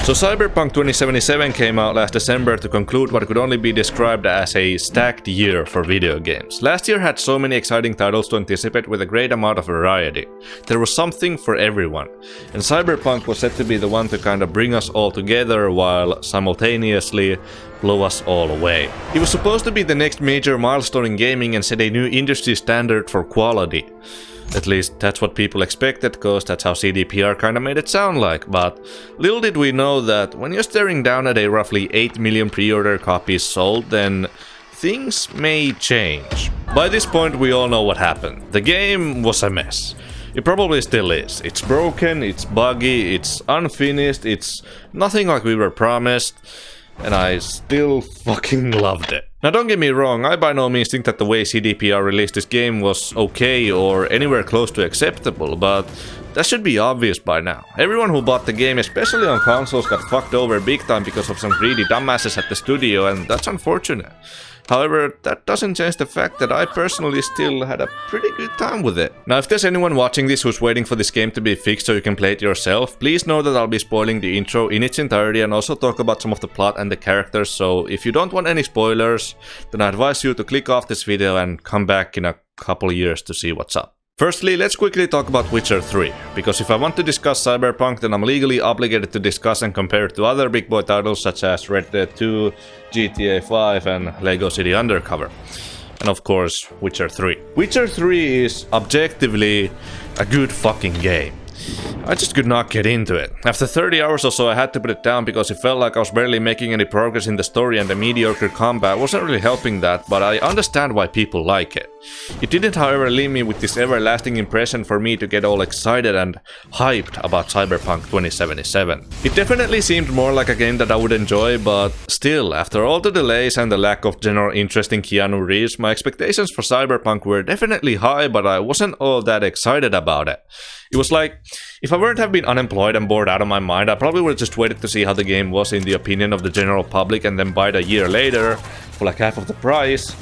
So Cyberpunk 2077 came out last December to conclude what could only be described as a stacked year for video games. Last year had so many exciting titles to anticipate with a great amount of variety. There was something for everyone, and Cyberpunk was set to be the one to kind of bring us all together while simultaneously blow us all away. It was supposed to be the next major milestone in gaming and set a new industry standard for quality. At least that's what people expected, cause that's how CDPR kinda made it sound like, but little did we know that when you're staring down at a roughly 8 million pre-order copies sold, then things may change. By this point we all know what happened. The game was a mess. It probably still is. It's broken, it's buggy, it's unfinished, it's nothing like we were promised, and I still fucking loved it. Now don't get me wrong, I by no means think that the way CDPR released this game was okay or anywhere close to acceptable, but that should be obvious by now. Everyone who bought the game, especially on consoles, got fucked over big time because of some greedy dumbasses at the studio, and that's unfortunate. However, that doesn't change the fact that I personally still had a pretty good time with it. Now if there's anyone watching this who's waiting for this game to be fixed so you can play it yourself, please know that I'll be spoiling the intro in its entirety and also talk about some of the plot and the characters, so if you don't want any spoilers, then I advise you to click off this video and come back in a couple years to see what's up. Firstly, let's quickly talk about Witcher 3, because if I want to discuss Cyberpunk, then I'm legally obligated to discuss and compare it to other big boy titles such as Red Dead 2, GTA 5 and Lego City Undercover. And of course, Witcher 3. Witcher 3 is objectively a good fucking game. I just could not get into it. After 30 hours or so I had to put it down because it felt like I was barely making any progress in the story and the mediocre combat wasn't really helping that, but I understand why people like it. It didn't however leave me with this everlasting impression for me to get all excited and hyped about Cyberpunk 2077. It definitely seemed more like a game that I would enjoy, but still, after all the delays and the lack of general interest in Keanu Reeves, my expectations for Cyberpunk were definitely high, but I wasn't all that excited about it. It was like, if I weren't have been unemployed and bored out of my mind, I probably would have just waited to see how the game was in the opinion of the general public and then buy it a year later, for like half of the price,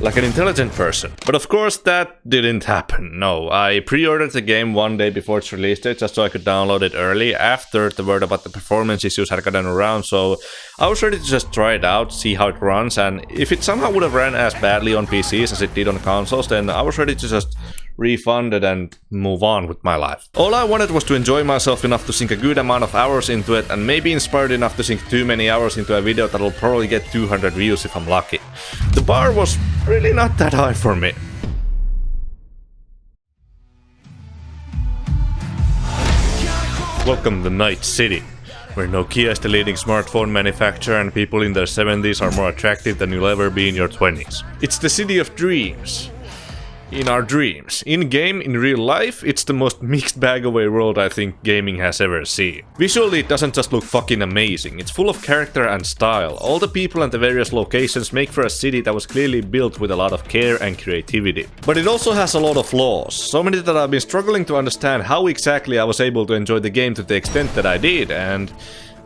like an intelligent person. But of course that didn't happen, no. I pre-ordered the game one day before its release date just so I could download it early after the word about the performance issues had gotten around, so I was ready to just try it out, see how it runs, and if it somehow would have ran as badly on PCs as it did on consoles, then I was ready to just refund it and move on with my life. All I wanted was to enjoy myself enough to sink a good amount of hours into it and maybe inspired enough to sink too many hours into a video that'll probably get 200 views if I'm lucky. The bar was really not that high for me. Welcome to Night City, where Nokia is the leading smartphone manufacturer and people in their 70s are more attractive than you'll ever be in your 20s. It's the city of dreams. In our dreams. In-game, in real life, it's the most mixed bag of a world I think gaming has ever seen. Visually, it doesn't just look fucking amazing, it's full of character and style. All the people and the various locations make for a city that was clearly built with a lot of care and creativity. But it also has a lot of flaws, so many that I've been struggling to understand how exactly I was able to enjoy the game to the extent that I did, and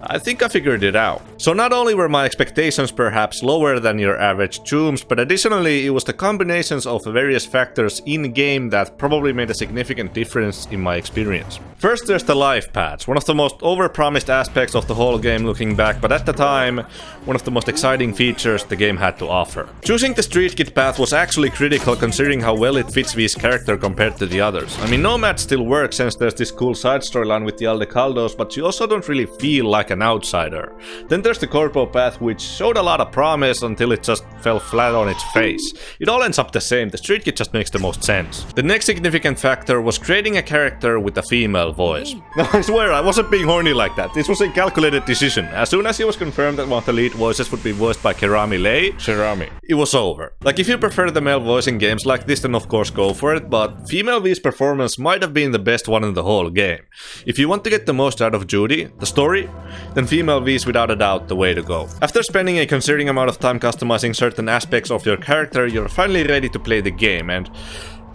I think I figured it out. So not only were my expectations perhaps lower than your average chooms, but additionally it was the combinations of various factors in-game that probably made a significant difference in my experience. First there's the life paths, one of the most overpromised aspects of the whole game looking back, but at the time, one of the most exciting features the game had to offer. Choosing the street kid path was actually critical considering how well it fits V's character compared to the others. I mean, Nomad still works since there's this cool side storyline with the Aldecaldos, but you also don't really feel like an outsider. Then there's the Corpo path, which showed a lot of promise until it just fell flat on its face. It all ends up the same, the street kid just makes the most sense. The next significant factor was creating a character with a female voice. Now I swear, I wasn't being horny like that, this was a calculated decision. As soon as it was confirmed that one of the lead voices would be voiced by Kerami Lei, it was over. Like, if you prefer the male voice in games like this, then of course go for it, but female V's performance might have been the best one in the whole game. If you want to get the most out of Judy, the story, then female V is without a doubt the way to go. After spending a considerable amount of time customizing certain aspects of your character, you're finally ready to play the game, and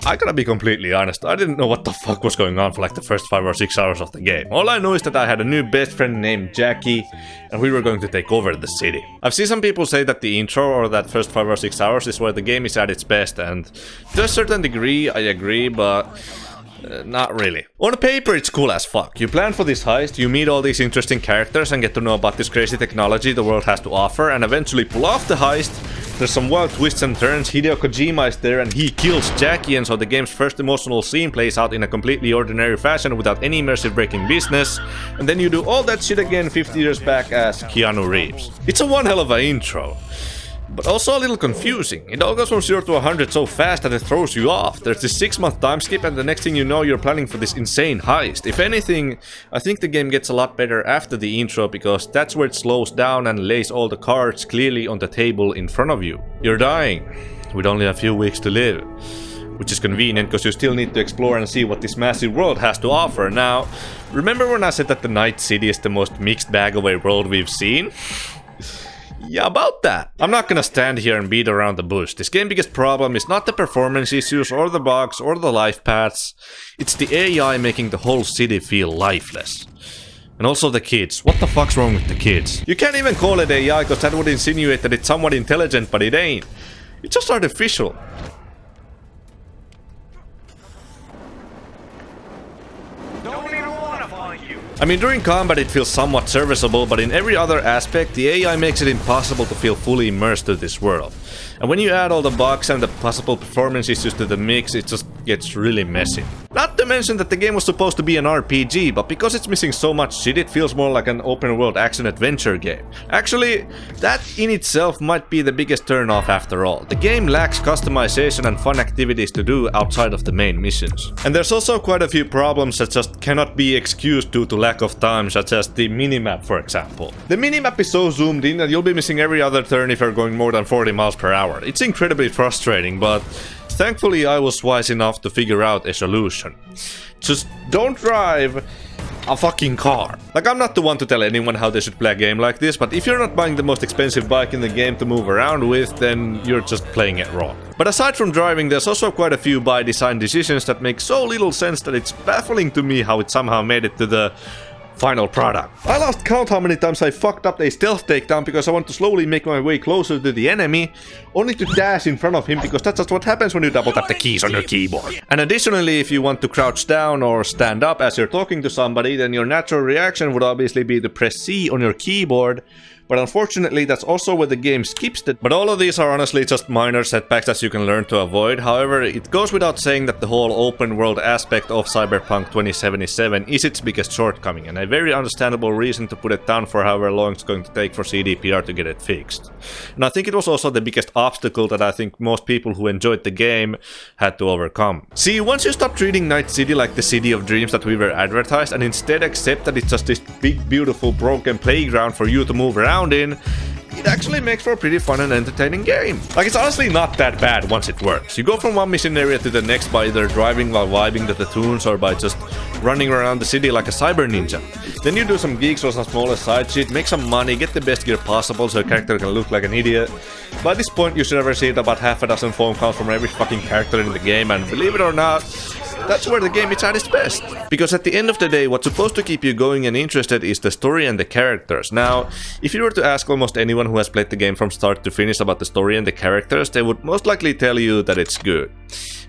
I gotta be completely honest, I didn't know what the fuck was going on for like the first 5 or 6 hours of the game. All I know is that I had a new best friend named Jackie, and we were going to take over the city. I've seen some people say that the intro or that first 5 or 6 hours is where the game is at its best, and to a certain degree I agree, but Not really. On paper, it's cool as fuck. You plan for this heist, you meet all these interesting characters and get to know about this crazy technology the world has to offer, and eventually pull off the heist. There's some wild twists and turns, Hideo Kojima is there and he kills Jackie, and so the game's first emotional scene plays out in a completely ordinary fashion without any immersive breaking business, and then you do all that shit again 50 years back as Keanu Reeves. It's a one hell of an intro. But also a little confusing. It all goes from 0 to 100 so fast that it throws you off. There's this 6-month time skip and the next thing you know you're planning for this insane heist. If anything, I think the game gets a lot better after the intro because that's where it slows down and lays all the cards clearly on the table in front of you. You're dying, with only a few weeks to live. Which is convenient because you still need to explore and see what this massive world has to offer. Now, remember when I said that the Night City is the most mixed bag of a world we've seen? Yeah, about that. I'm not gonna stand here and beat around the bush. This game's biggest problem is not the performance issues or the bugs or the life paths. It's the AI making the whole city feel lifeless. And also the kids. What the fuck's wrong with the kids? You can't even call it AI because that would insinuate that it's somewhat intelligent, but it ain't. It's just artificial. I mean, during combat it feels somewhat serviceable, but in every other aspect, the AI makes it impossible to feel fully immersed to this world. And when you add all the bugs and the possible performance issues to the mix, it just gets really messy. Not to mention that the game was supposed to be an RPG, but because it's missing so much shit, it feels more like an open-world action-adventure game. Actually, that in itself might be the biggest turn-off after all. The game lacks customization and fun activities to do outside of the main missions. And there's also quite a few problems that just cannot be excused due to lack of time, such as the minimap, for example. The minimap is so zoomed in that you'll be missing every other turn if you're going more than 40 miles per hour. It's incredibly frustrating, but thankfully I was wise enough to figure out a solution. Just don't drive a fucking car. Like, I'm not the one to tell anyone how they should play a game like this, but if you're not buying the most expensive bike in the game to move around with, then you're just playing it wrong. But aside from driving, there's also quite a few by design decisions that make so little sense that it's baffling to me how it somehow made it to the final product. I lost count how many times I fucked up a stealth takedown because I want to slowly make my way closer to the enemy, only to dash in front of him because that's just what happens when you double tap the keys on your keyboard. And additionally, if you want to crouch down or stand up as you're talking to somebody, then your natural reaction would obviously be to press C on your keyboard. But unfortunately, that's also where the game skips it. But all of these are honestly just minor setbacks that you can learn to avoid. However, it goes without saying that the whole open world aspect of Cyberpunk 2077 is its biggest shortcoming, and a very understandable reason to put it down for however long it's going to take for CDPR to get it fixed. And I think it was also the biggest obstacle that I think most people who enjoyed the game had to overcome. See, once you stop treating Night City like the city of dreams that we were advertised, and instead accept that it's just this big, beautiful, broken playground for you to move around in, it actually makes for a pretty fun and entertaining game. Like, it's honestly not that bad once it works. You go from one mission area to the next by either driving while vibing to the tunes or by just running around the city like a cyber ninja. Then you do some gigs or some smaller side shit, make some money, get the best gear possible so your character can look like an idiot. By this point you should have received about half a dozen phone calls from every fucking character in the game, and believe it or not, that's where the game is at its best. Because at the end of the day, what's supposed to keep you going and interested is the story and the characters. Now, if you were to ask almost anyone who has played the game from start to finish about the story and the characters, they would most likely tell you that it's good.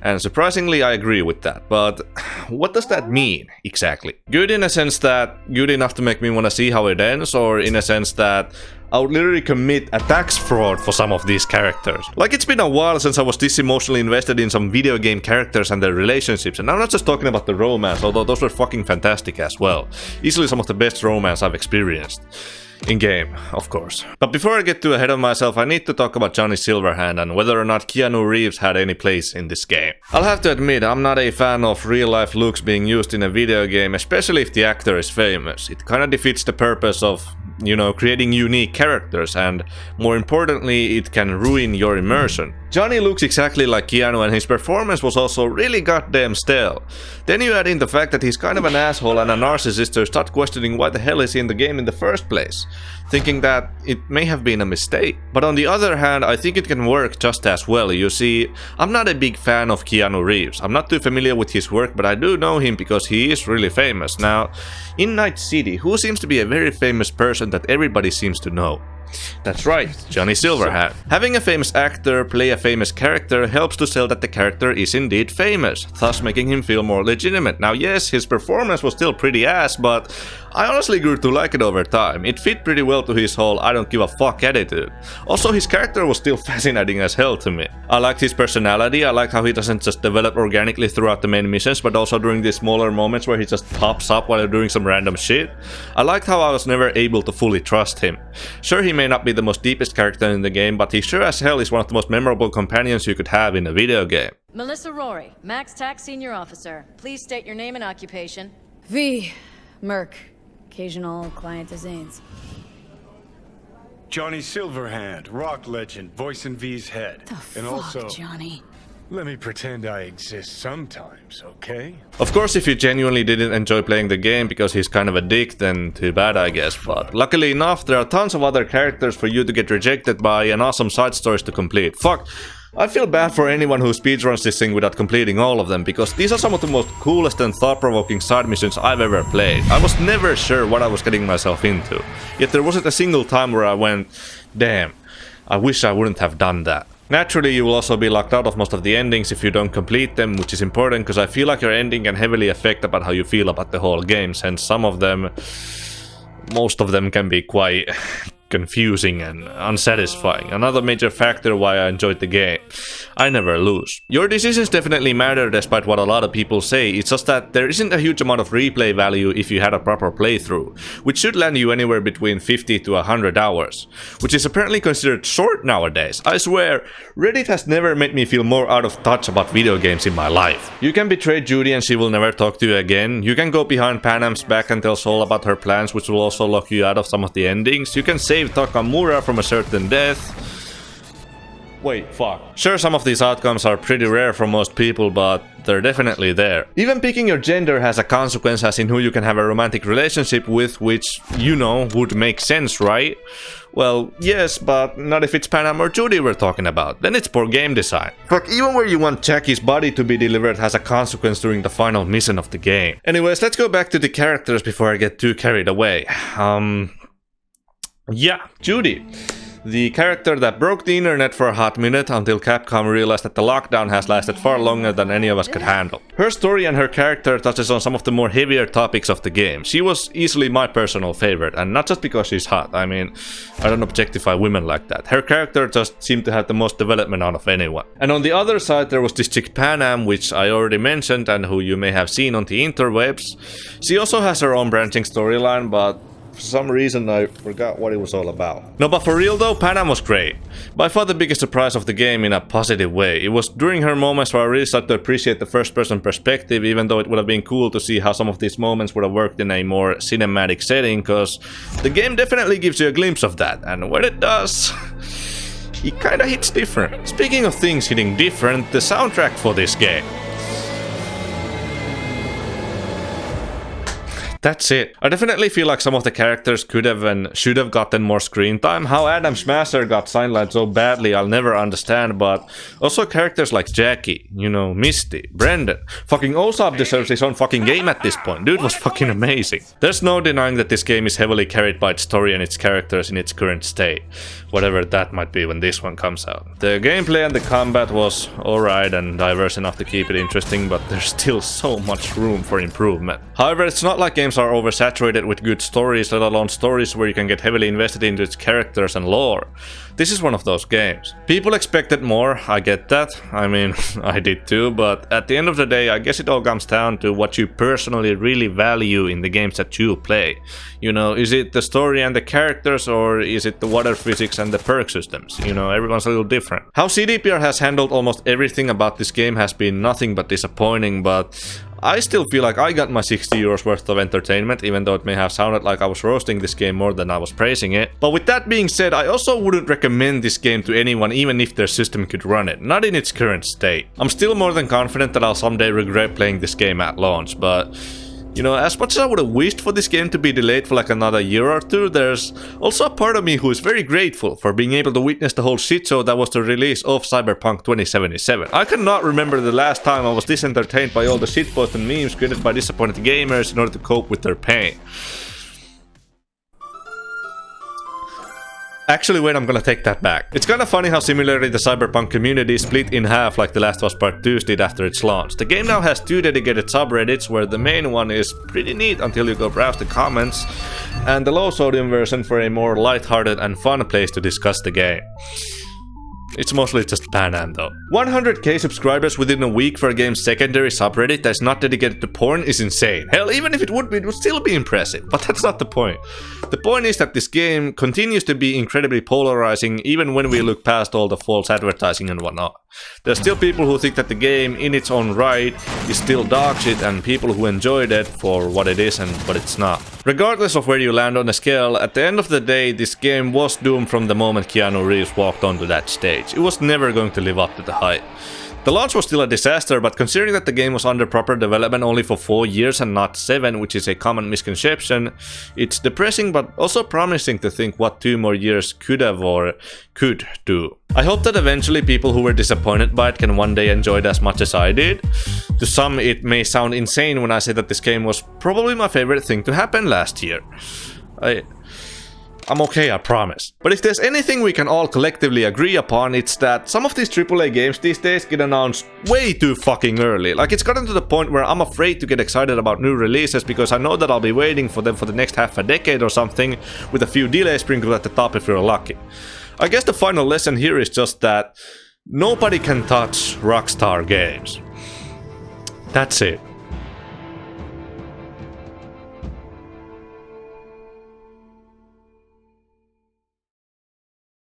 And surprisingly, I agree with that. But what does that mean, exactly? Good in a sense that good enough to make me want to see how it ends, or in a sense that I would literally commit a tax fraud for some of these characters. Like, it's been a while since I was this emotionally invested in some video game characters and their relationships, and I'm not just talking about the romance, although those were fucking fantastic as well. Easily some of the best romance I've experienced. In-game, of course. But before I get too ahead of myself, I need to talk about Johnny Silverhand and whether or not Keanu Reeves had any place in this game. I'll have to admit, I'm not a fan of real-life looks being used in a video game, especially if the actor is famous. It kinda defeats the purpose of, you know, creating unique characters, and more importantly, it can ruin your immersion. Johnny looks exactly like Keanu, and his performance was also really goddamn stale. Then you add in the fact that he's kind of an asshole and a narcissist, so you start questioning why the hell is he in the game in the first place, thinking that it may have been a mistake. But on the other hand, I think it can work just as well. You see, I'm not a big fan of Keanu Reeves. I'm not too familiar with his work, but I do know him because he is really famous. Now, in Night City, who seems to be a very famous person that everybody seems to know? That's right, Johnny Silverhand. Having a famous actor play a famous character helps to sell that the character is indeed famous, thus making him feel more legitimate. Now yes, his performance was still pretty ass, but I honestly grew to like it over time. It fit pretty well to his whole I don't give a fuck attitude. Also, his character was still fascinating as hell to me. I liked his personality, I liked how he doesn't just develop organically throughout the main missions, but also during these smaller moments where he just pops up while doing some random shit. I liked how I was never able to fully trust him. Sure, he may not be the most deepest character in the game, but he sure as hell is one of the most memorable companions you could have in a video game. Melissa Rory, Max Tac Senior Officer. Please state your name and occupation. V. Merc. Occasional client of Zane's. Johnny Silverhand, rock legend, voicing V's head. The and fuck, also, Johnny? let me pretend I exist sometimes, okay? Of course, if you genuinely didn't enjoy playing the game because he's kind of a dick, then too bad I guess, but luckily enough, there are tons of other characters for you to get rejected by and awesome side stories to complete. Fuck, I feel bad for anyone who speedruns this thing without completing all of them, because these are some of the most coolest and thought-provoking side missions I've ever played. I was never sure what I was getting myself into, yet there wasn't a single time where I went, damn, I wish I wouldn't have done that. Naturally, you will also be locked out of most of the endings if you don't complete them, which is important because I feel like your ending can heavily affect about how you feel about the whole game, since most of them can be quite confusing and unsatisfying. Another major factor why I enjoyed the game. I never lose. Your decisions definitely matter despite what a lot of people say, it's just that there isn't a huge amount of replay value if you had a proper playthrough, which should land you anywhere between 50 to 100 hours, which is apparently considered short nowadays. I swear, Reddit has never made me feel more out of touch about video games in my life. You can betray Judy and she will never talk to you again. You can go behind Panam's back and tell Sol about her plans, which will also lock you out of some of the endings. You can save Takamura from a certain death. Wait, fuck. Sure, some of these outcomes are pretty rare for most people, but they're definitely there. Even picking your gender has a consequence, as in who you can have a romantic relationship with, which, you know, would make sense, right? Well, yes, but not if it's Panam or Judy we're talking about. Then it's poor game design. Fuck, even where you want Jackie's body to be delivered has a consequence during the final mission of the game. Anyways, let's go back to the characters before I get too carried away. Yeah, Judy. The character that broke the internet for a hot minute until Capcom realized that the lockdown has lasted far longer than any of us could handle. Her story and her character touches on some of the more heavier topics of the game. She was easily my personal favorite, and not just because she's hot. I mean, I don't objectify women like that. Her character just seemed to have the most development out of anyone. And on the other side there was this chick Panam, which I already mentioned and who you may have seen on the interwebs. She also has her own branching storyline, but for some reason I forgot what it was all about. No, but for real though, Panam was great. By far the biggest surprise of the game in a positive way. It was during her moments where I really started to appreciate the first person perspective, even though it would have been cool to see how some of these moments would have worked in a more cinematic setting, cause the game definitely gives you a glimpse of that, and when it does, it kinda hits different. Speaking of things hitting different, the soundtrack for this game. That's it. I definitely feel like some of the characters could have and should have gotten more screen time. How Adam Smasher got sidelined so badly I'll never understand, but also characters like Jackie, you know, Misty, Brendan. Fucking Osab deserves his own fucking game at this point. Dude was fucking amazing. There's no denying that this game is heavily carried by its story and its characters in its current state. Whatever that might be when this one comes out. The gameplay and the combat was alright and diverse enough to keep it interesting, but there's still so much room for improvement. However, it's not like games are oversaturated with good stories, let alone stories where you can get heavily invested into its characters and lore. This is one of those games. People expected more, I get that. I mean, I did too, but at the end of the day, I guess it all comes down to what you personally really value in the games that you play. You know, is it the story and the characters, or is it the water physics and the perk systems? You know, everyone's a little different. How CDPR has handled almost everything about this game has been nothing but disappointing, but I still feel like I got my 60 euros worth of entertainment, even though it may have sounded like I was roasting this game more than I was praising it. But with that being said, I also wouldn't recommend this game to anyone even if their system could run it, not in its current state. I'm still more than confident that I'll someday regret playing this game at launch, but you know, as much as I would have wished for this game to be delayed for like another year or two, there's also a part of me who is very grateful for being able to witness the whole shit show that was the release of Cyberpunk 2077. I cannot remember the last time I was this entertained by all the shitposts and memes created by disappointed gamers in order to cope with their pain. Actually, wait, I'm gonna take that back. It's kinda funny how similarly the Cyberpunk community is split in half like The Last of Us Part 2 did after its launch. The game now has 2 dedicated subreddits, where the main one is pretty neat until you go browse the comments, and the low sodium version for a more lighthearted and fun place to discuss the game. It's mostly just Panam though. 100k subscribers within a week for a game's secondary subreddit that is not dedicated to porn is insane. Hell, even if it would be, it would still be impressive. But that's not the point. The point is that this game continues to be incredibly polarizing even when we look past all the false advertising and whatnot. There's still people who think that the game in its own right is still dog shit, and people who enjoyed it for what it is and what it's not. Regardless of where you land on the scale, at the end of the day, this game was doomed from the moment Keanu Reeves walked onto that stage. It was never going to live up to the hype. The launch was still a disaster, but considering that the game was under proper development only for 4 years and not 7, which is a common misconception, it's depressing but also promising to think what 2 more years could have or could do. I hope that eventually people who were disappointed by it can one day enjoy it as much as I did. To some, it may sound insane when I say that this game was probably my favorite thing to happen last year. I'm okay, I promise. But if there's anything we can all collectively agree upon, it's that some of these AAA games these days get announced way too fucking early. Like, it's gotten to the point where I'm afraid to get excited about new releases because I know that I'll be waiting for them for the next half a decade or something, with a few delays sprinkled at the top if you're lucky. I guess the final lesson here is just that nobody can touch Rockstar games. That's it.